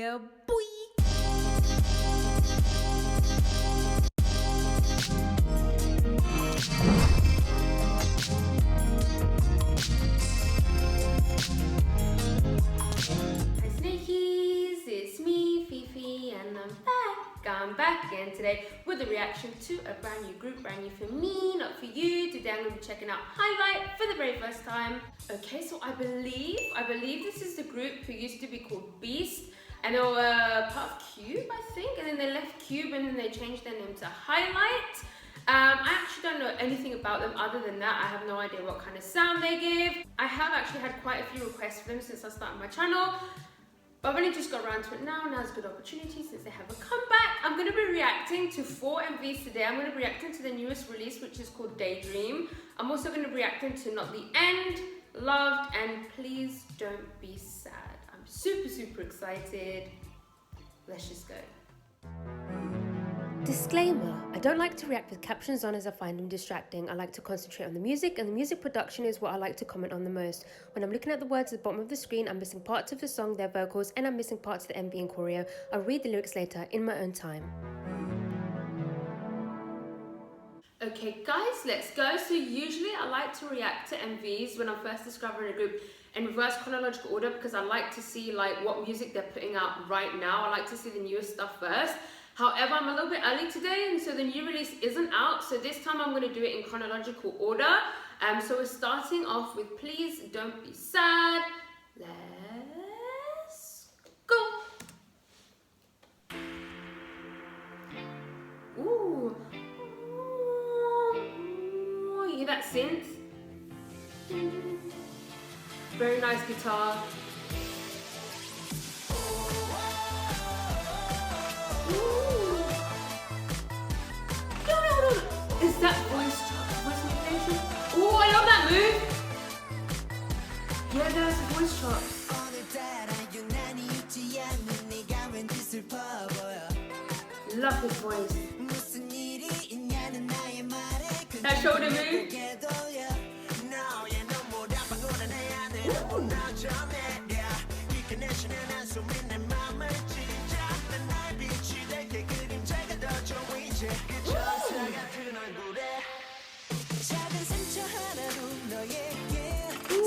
Yeah, boy! Hi Snakies, it's me, Fifi, and I'm back again today with a reaction to a brand new group, brand new for me, not for you. Today I'm going to be checking out Highlight for the very first time. Okay, so I believe this is the group who used to be called Beast, and they were part of Cube, I think, and then they left Cube and then they changed their name to Highlight. I actually don't know anything about them other than that. I have no idea what kind of sound they give. I have actually had quite a few requests for them since I started my channel, but I've only just got around to it now. Now's a good opportunity since they have a comeback. I'm going to be reacting to 4 MVs today. I'm going to be reacting to the newest release, which is called Daydream. I'm also going to be reacting to Not the End, Loved, and Please Don't Be Sad. I'm super excited. Let's just go. Disclaimer, I don't like to react with captions on as I find them distracting. I like to concentrate on the music, and the music production is what I like to comment on the most. When I'm looking at the words at the bottom of the screen, I'm missing parts of the song, their vocals, and I'm missing parts of the MV and choreo. I'll read the lyrics later in my own time. Okay guys, let's go. So usually I like to react to MVs when I'm first discovering a group in reverse chronological order because I like to see like what music they're putting out right now. I like to see the newest stuff first. However, I'm a little bit early today, and so the new release isn't out. So this time I'm going to do it in chronological order. So we're starting off with Please Don't Be Sad. Let's go. Ooh. You hear that synth? Very nice guitar. Is that voice manipulation? Oh, I love that move! Yeah, there's voice chops. Love his voice. That shoulder move.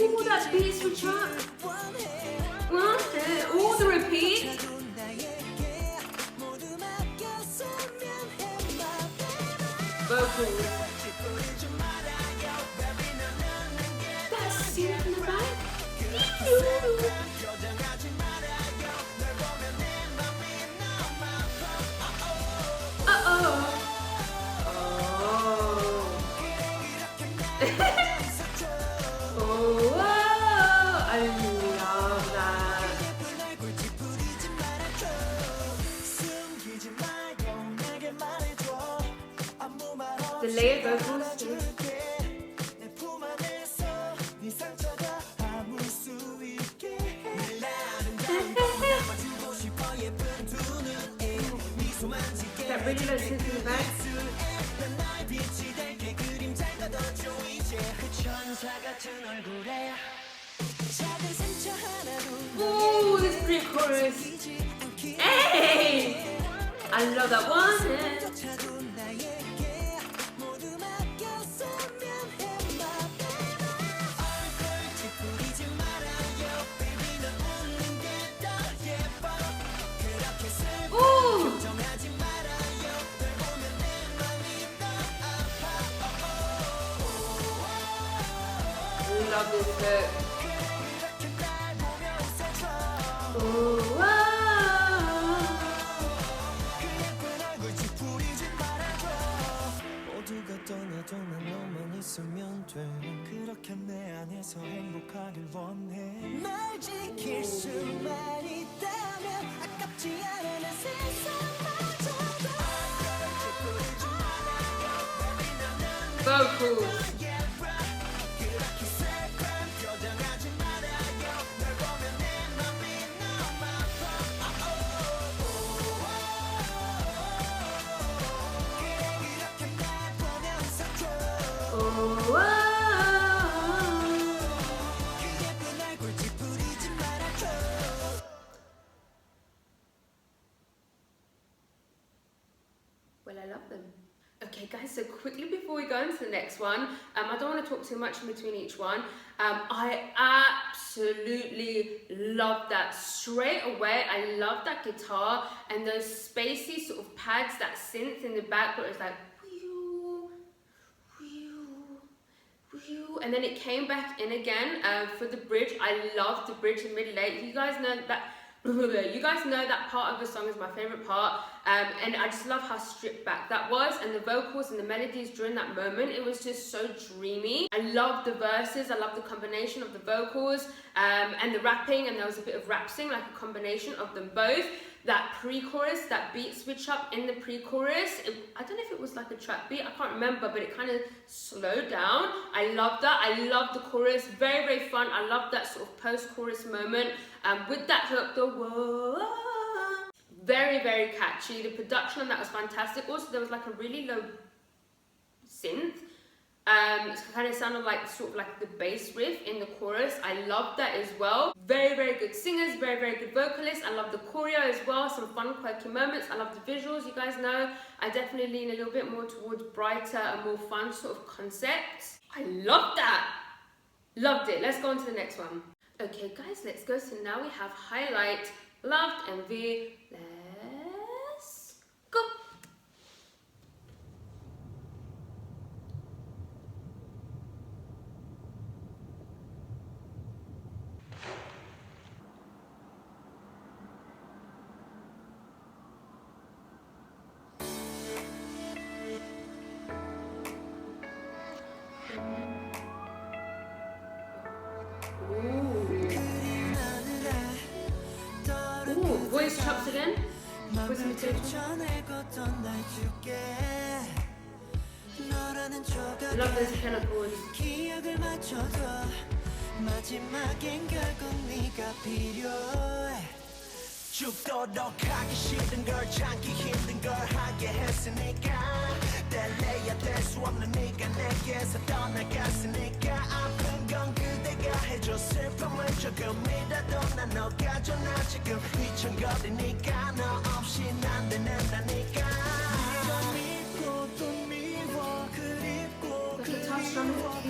Ooh, that beat switch up. Ooh, the repeat. Vocals. That's synth in the back. Uh-oh. The layered vocals too. That really low synth in the back. Ooh, this pretty chorus. Hey! I love that one. Love this hook. Ooh, vocals. well, I love them. Okay guys, so quickly before we go into the next one, I don't want to talk too much in between each one. I absolutely love that. Straight away, I love that guitar and those spacey sort of pads, that synth in the back where it's like whew, whew, whew. And then it came back in again for the bridge. I love the bridge in mid-late. You guys know that part of the song is my favorite part, and I just love how stripped back that was, and the vocals and the melodies during that moment, it was just so dreamy. I love the verses, I love the combination of the vocals and the rapping, and there was a bit of rap sing, like a combination of them both. That pre-chorus, that beat switch up in the pre-chorus, I don't know if it was like a trap beat, I can't remember, but it kind of slowed down. I love that. I love the chorus, very, very fun. I love that sort of post-chorus moment with that hook, the whoa. Very, very catchy. The production on that was fantastic. Also, there was like a really low synth. It kind of sounded like sort of like the bass riff in the chorus. I love that as well. Very, very good singers, very, very good vocalists. I love the choreo as well, some fun, quirky moments. I love the visuals. You guys know I definitely lean a little bit more towards brighter and more fun sort of concepts. I love that. Loved it. Let's go on to the next one. Okay guys, let's go. So now we have Highlight, Loved, and V. Let's go. Voice chops again. Voice imitation. Love those piano chords. 죽도록 하기 싫은 걸 참기 힘든 걸 하게 했으니까 뗄래야 뗄 수 없는 네가 내게서 떠나갔으니까 아픈 건 그대가 해줘 슬픔은 조금이라도 난 너가져 나 지금 휘청거리니까 너 없이 난 되는다니까 네가 믿고 또 미워 그립고 그리워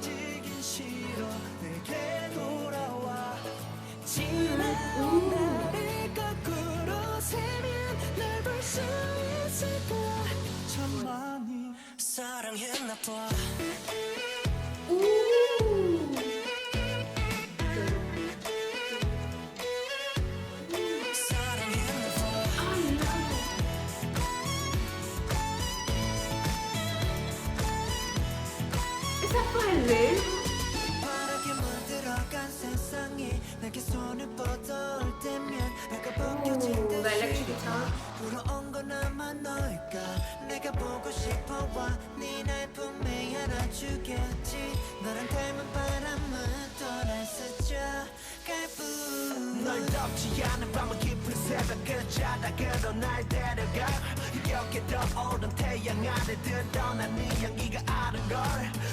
처지긴 싫어 내게 돌아와 지나온 나를 거꾸로 세면 널 볼 수 있을까 참 많이 사랑했나봐 Is that violin? 바라게 물들어간 세상이 내게 손을 뻗어올 때면 내가 벗겨질 듯이 electric guitar. 불어온 건 아마 너일까 내가 보고 싶어와 네 날 품에 안아주겠지 너랑 닮은 바람은 또 날 스쳐갈 뿐 널 덮지 않은 밤은 깊은 새벽 그 자락으로 날 데려가 여기에 떠오른 태양 아래 드러난 네 향기가 아른걸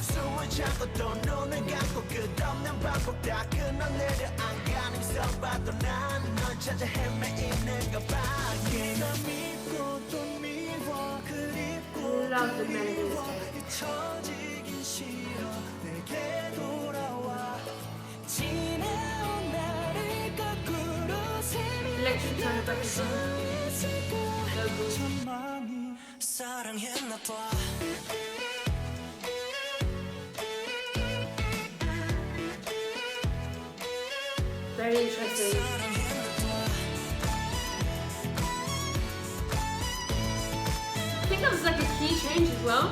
숨을 참고 또 눈을 감고 끝없는 반복 다 끊어내려 안가는 서봐도 난 널 찾아 헤매이는 것밖에 널 믿고 또 미워 그립고 Love the melodies. 잊혀지긴 싫어 내게 돌아와 지나온 나를 거꾸로 세면 Electric guitar back 수 again. 있을까 참 많이 사랑했나봐 Very interesting. I think that was like a key change as well.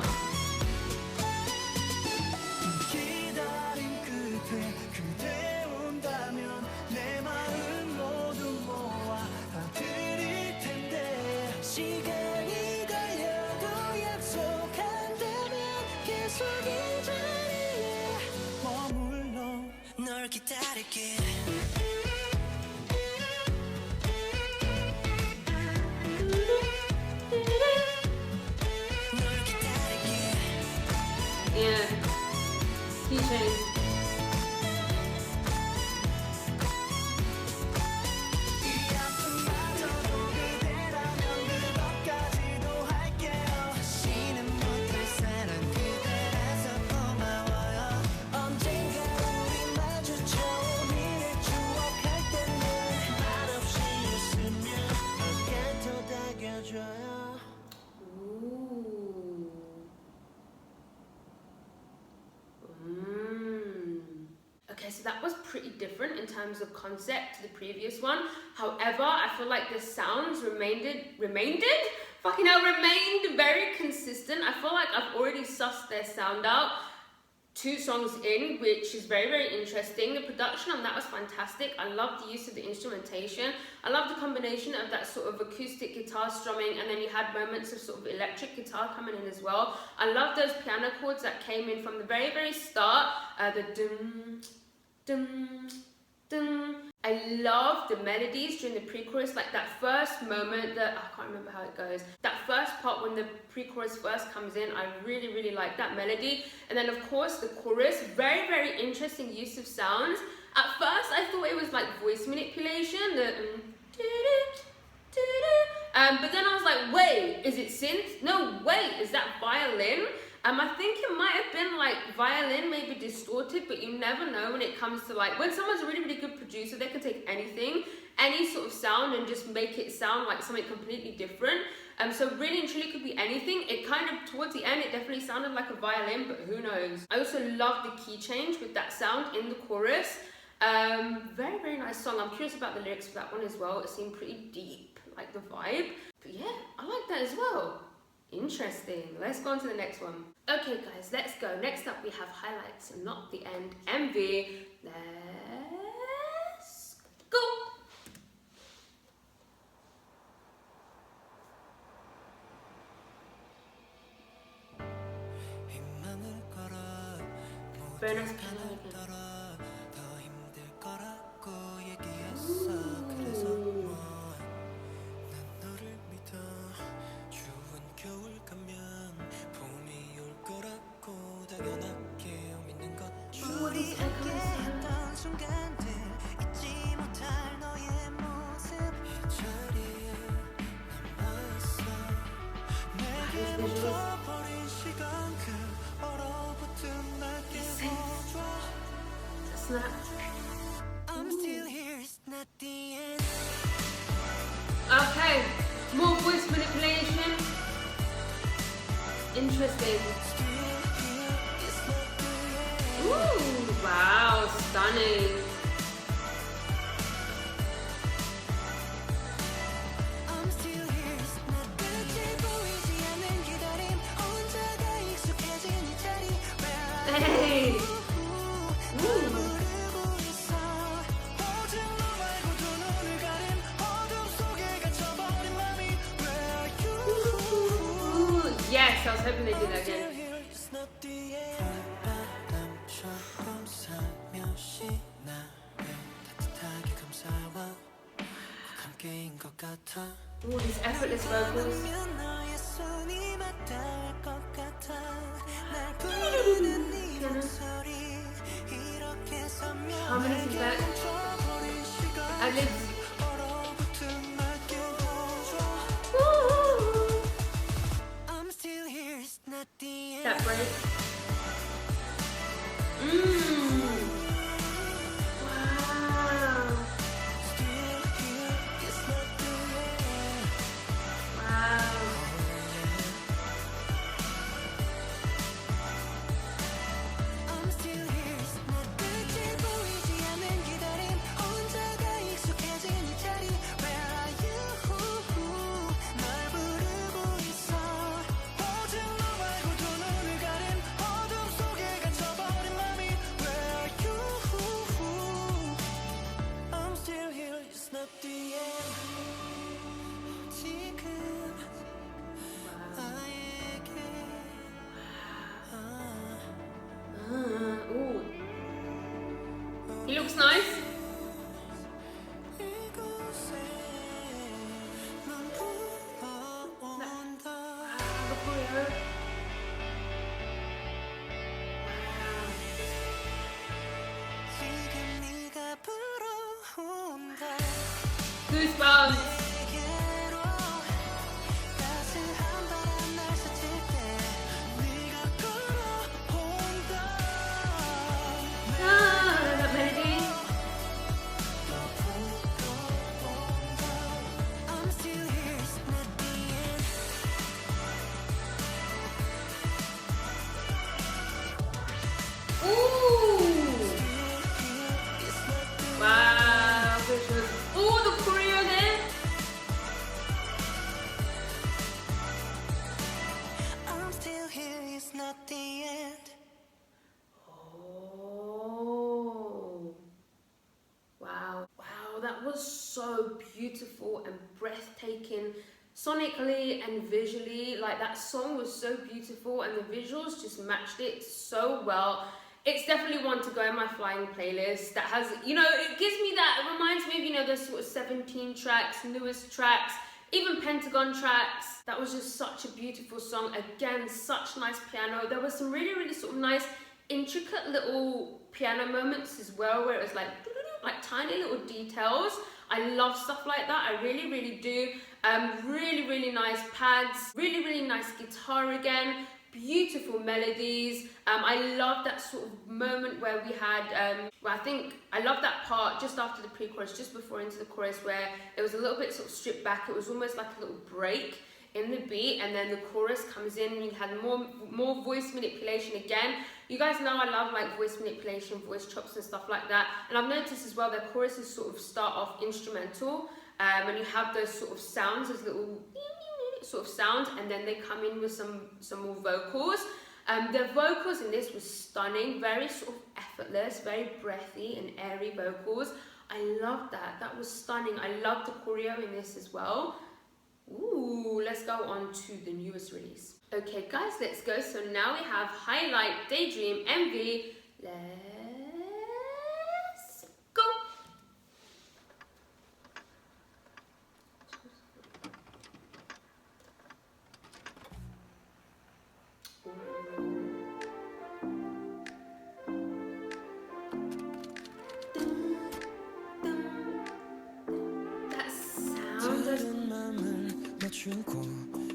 기다림 끝에 그대 온다면 내 마음 모두 모아 다 드릴 텐데 시간이 걸려도 약속한다면 계속 이 자리에 머물러 널 기다릴게 널 기다릴게 Yeah. Key change. 이 아픔마저도 그대라면 그것까지도 할게 Ooh. Okay, so that was pretty different in terms of concept to the previous one. However, I feel like the sounds remained very consistent. I feel like I've already sussed their sound out 2 songs in, which is very, very interesting. The production on that was fantastic. I love the use of the instrumentation. I love the combination of that sort of acoustic guitar strumming, and then you had moments of sort of electric guitar coming in as well. I love those piano chords that came in from the very, very start. The dum, dum, dum. I love the melodies during the pre-chorus, like that first moment that, I can't remember how it goes. That first part when the pre-chorus first comes in, I really, really like that melody. And then of course the chorus, very, very interesting use of sounds. At first I thought it was like voice manipulation, but then I was like, wait, is it synth? No, wait, is that violin? I think it might have been like violin, maybe distorted, but you never know when it comes to like, when someone's a really, really good producer, they can take anything, any sort of sound and just make it sound like something completely different. So really and truly could be anything. It kind of, towards the end, it definitely sounded like a violin, but who knows. I also love the key change with that sound in the chorus. Very, very nice song. I'm curious about the lyrics for that one as well. It seemed pretty deep, like the vibe. But yeah, I like that as well. Interesting. Let's go on to the next one. Okay guys, let's go. Next up we have Highlights, Not the End, MV. Let's go. Very nice piano again. Okay, more voice manipulation. Interesting. Ooh, wow, stunning. Hey. Yes, I was hoping they'd do that again. Ooh, these effortless vocals. Harmonies in back. Ad-libs. That break. Wow. He looks nice. Goosebumps. That melody. at the end. Oh, wow, wow, that was so beautiful and breathtaking sonically and visually. Like, that song was so beautiful and the visuals just matched it so well. It's definitely one to go in my flying playlist. That has, you know, it gives me that, it reminds me of, you know, those sort of 17 tracks, newest tracks, even Pentagon tracks. That was just such a beautiful song. Again, such nice piano. There was some really, really sort of nice, intricate little piano moments as well, where it was like tiny little details. I love stuff like that. I really, really do. Really, really nice pads. Really, really nice guitar again. Beautiful melodies. I love that sort of moment where we had, I think I love that part just after the pre-chorus, just before into the chorus, where it was a little bit sort of stripped back. It was almost like a little break in the beat, and then the chorus comes in and you had more voice manipulation again. You guys know I love like voice manipulation, voice chops and stuff like that. And I've noticed as well that choruses sort of start off instrumental, and you have those sort of sounds, those little sort of sounds, and then they come in with some more vocals. The vocals in this was stunning, very sort of effortless, very breathy and airy vocals. I love that. That was stunning. I love the choreo in this as well. Ooh, let's go on to the newest release. Okay guys, let's go. So now we have Highlight, Daydream, MV. Let's go. That sound is 주고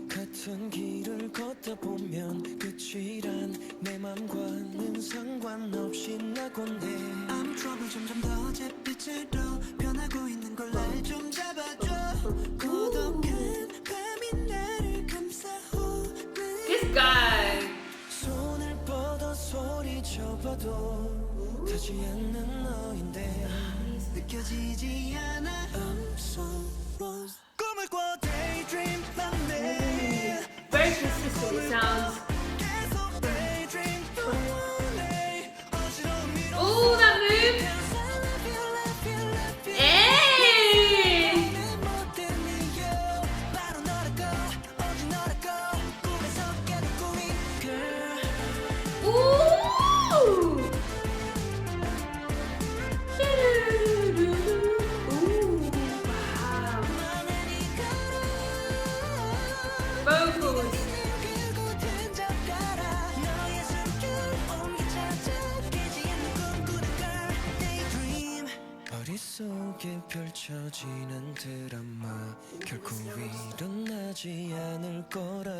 같은 길을 걷다 보면 끝이란 내 맘과는 상관없이 나곤 해 I'm trouble 점점 더 잿빛으로 변하고 있는 걸 날 좀 잡아줘 고독한 밤이 나를 감싸오는 this guy. 손을 뻗어 소리쳐봐도 타지 않는 너인데 느껴지지 않아 I'm so lost 꿈을 꿔 daydream 맘에 Very consistent it sounds. 계속 daydream 동안에 어지러운 미로 Oh, that move. Hey! 내 못된 이유 바로 너라고 오직 너라고 꿈에서 깨는 꿈이 girl Ooh! Ooh, wow. Vocals. 머릿속에 펼쳐지는 드라마 결코 일어나지 않을 거라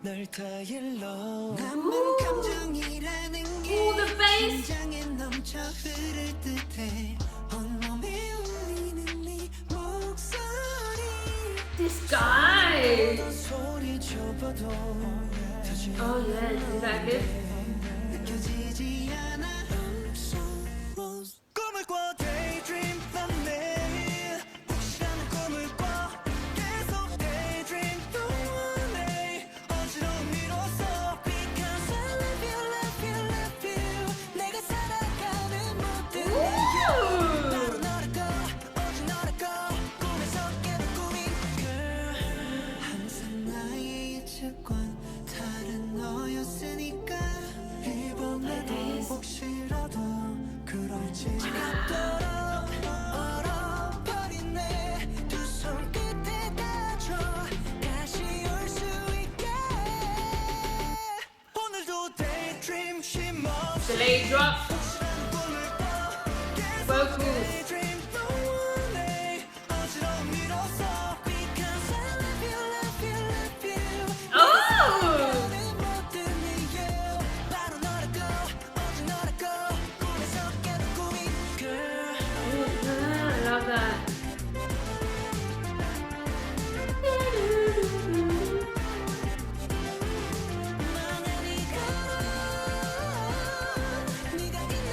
날 타일러 남은 감정이라는 게 Ooh, the bass. 심장에 넘쳐 흐를 듯해 온몸에 울리는 네 목소리 This guy. 소리쳐봐도 Oh yeah, is that good? 느껴지지 않아 I'm so lost 꿈을 꿔 daydream 맘에 혹시라는 꿈을 꿔 계속 daydream 동안에 어지러운 미로써 Because I love you, love you, love you 내가 살아가는 모든 이유 바로 너라고 오직 너라고 꿈에서 깨는 꿈인 girl 항상 나의 예측과 다른 너였으니까 이번에도 혹시라도 그럴지 지갑도록 얼어버린 내 두 손끝에 닿아줘 다시 올 수 있게 오늘도 daydream 쉼없이 Delay drop. 혹시라는 꿈을 꿔 계속 Vocals. daydream 동안에 어지러운 미로써 Because I love you, love you, love you Oh! 내 모든 이유 바로 너라고 오직 너라고 꿈에서 깨는 꿈인 girl I love that. 네가 있는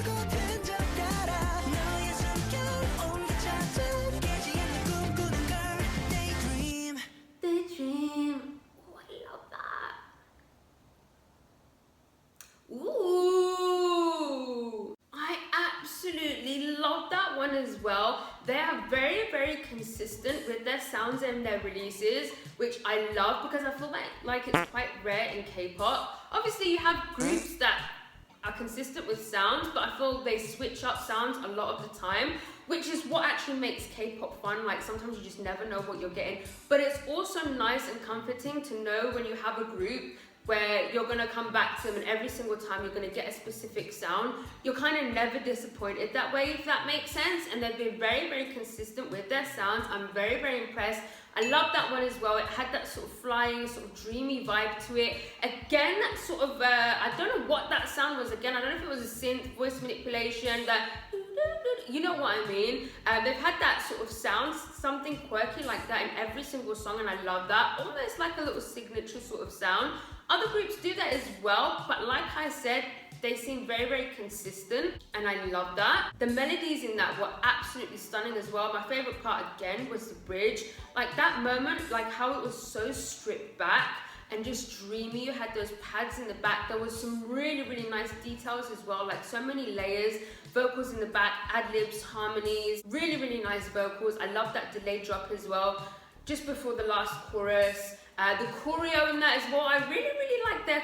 그곳엔 저 따라 너의 one as well. They are very, very consistent with their sounds and their releases, which I love because I feel like it's quite rare in K-pop. Obviously, you have groups that are consistent with sounds, but I feel they switch up sounds a lot of the time, which is what actually makes K-pop fun. Like sometimes you just never know what you're getting, but it's also nice and comforting to know when you have a group where you're gonna come back to them and every single time you're gonna get a specific sound. You're kind of never disappointed that way, if that makes sense. And they've been very, very consistent with their sounds. I'm very, very impressed. I love that one as well. It had that sort of flying, sort of dreamy vibe to it. Again, that sort of, I don't know what that sound was again. I don't know if it was a synth, voice manipulation, that, you know what I mean. They've had that sort of sound, something quirky like that in every single song, and I love that. Almost like a little signature sort of sound. Other groups do that as well, but like I said, they seem very, very consistent, and I love that. The melodies in that were absolutely stunning as well. My favorite part again was the bridge. Like that moment, like how it was so stripped back and just dreamy. You had those pads in the back. There was some really, really nice details as well, like so many layers, vocals in the back, ad-libs, harmonies, really, really nice vocals. I love that delay drop as well, just before the last chorus. The choreo in that as well, I really, really like their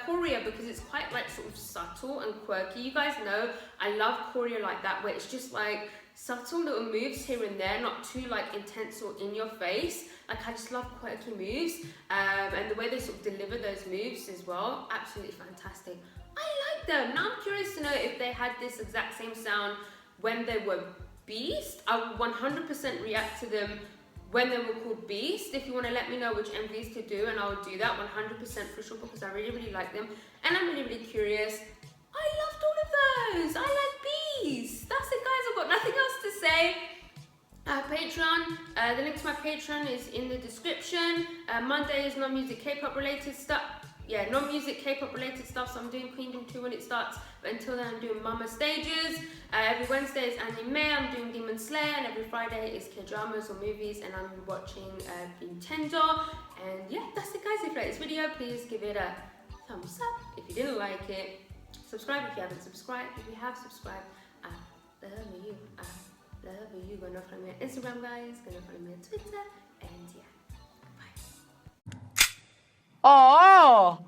choreo because it's quite like sort of subtle and quirky. You guys know I love choreo like that, where it's just like subtle little moves here and there, not too like intense or in your face. Like I just love quirky moves, and the way they sort of deliver those moves as well, absolutely fantastic. I like them. Now I'm curious to know if they had this exact same sound when they were Beast. I would 100% react to them when they were called Beast. If you want to let me know which MVs to do, and I'll do that 100% for sure, because I really, really like them, and I'm really, really curious. I loved all of those. I like Beast. That's it, guys. I've got nothing else to say. Patreon, the link to my Patreon is in the description. Monday is non-music K-pop related stuff. Yeah, non-music K-pop related stuff, so I'm doing Queendom 2 when it starts, but until then I'm doing Mama Stages. Every Wednesday is anime, I'm doing Demon Slayer, and every Friday is K-dramas or movies, and I'm watching Nintendo. And yeah, that's it, guys. If you like this video, please give it a thumbs up. If you didn't like it, subscribe if you haven't subscribed. If you have subscribed, I love you. I love you. Gonna follow me on Instagram, guys. Gonna follow me on Twitter, and yeah. 어.